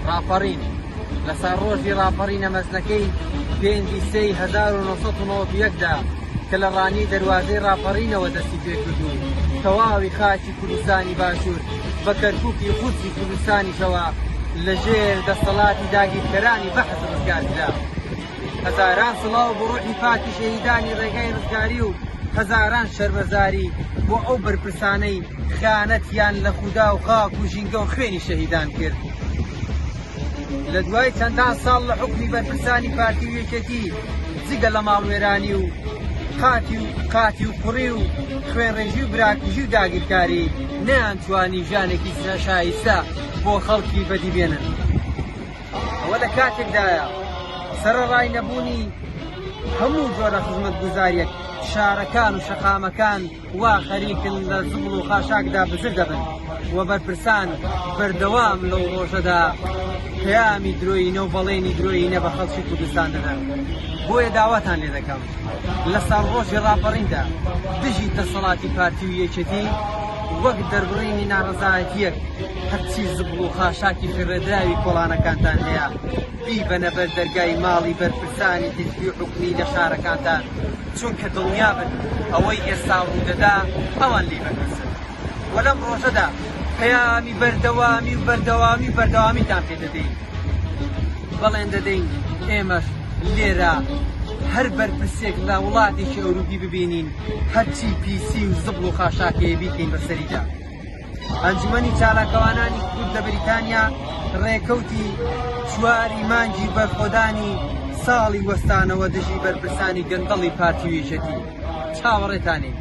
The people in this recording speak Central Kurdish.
ڕاپەڕین لەسەر ڕۆژی ڕاپەڕینە مەزنەکەی 1991دا کە لە ڕانی دەواازەی ڕاپەڕینەوە دەستی پێکردو تەواوی خاکی کوردستانی باشوور بە کەرکووکی قودسی کوردستانیشەوە لەژێر دەسەڵاتی داگیرکەرانی بەحث ڕزگارکرا. هەزاران سڵاو بۆ ڕوحی پاکی شەهیدانی ڕێگای ڕزگاری و هەزاران شەرمەزاری بۆ ئەو بەرپرسانەی خیانەتیان لە خودا و خاک و ژینگە و خوێنی شەهیدان کرد. لە دوای چەندان ساڵ لە حکمی بەرپرسانی پارتی و یەکێتی جگە لە ماڵوێرانی و قاتی و کوڕی و خوێنڕێژی و براکوژی و داگیرکاری نەیانتوانی ژانێکی شایستە بۆ خەڵکی بەدی بێنن. ئەوە لە کاتێکدایە سەرەڕای نەبوونی هەموو جۆرە خزمەتگوزاریەک شارەکان و شەقامەکان وا خەریکن لە زوڵ و خاشاکدا بزر دەبن و بەرپرسان بەردەوام لەو ڕۆژەدا پەیامی درۆینە و بەڵێنی درۆینە بە خەڵکی کوردستان دەدەن. بۆیە داواتان لێ دەکەم لە سەرڕۆژی ڕاپەڕیندا دژی دەسەڵاتی پارتی و یەکێتی وەک دەربڕینی ناڕەزایەتیەک هەرچی زبڵ و خاشاکی فرێدراوی کۆڵانەکانتان هەیە بیبەنە بەر دەرگای ماڵی بەرپرسانی حیزبی و حکومی لە شارەکانتان، چونکە دڵنیابن ئەوەی ئێستا ڕوودەدا ئەوان لێ بەرپرسن. وە لەم ڕۆژەدا پەیامی بەردەوامیتان پێ دەدەین. بەڵێن دەدەین ئێمەش لێرە هەر بەرپرسێک لە وڵاتێکی ئەوروپی ببینین هەرچی پیسی و زبڵ و خاشاکەیە بیکەین بەسەریدا. ئەنجومەنی چالاکەوانانی کورد لە بریتانیا ڕێکەوتی 4 مانگی بەرخۆدانی ساڵی وەستانەوە دژی بەرپرسانی گەندەڵی پارتی و یەکێتی. چاوەڕێتانێ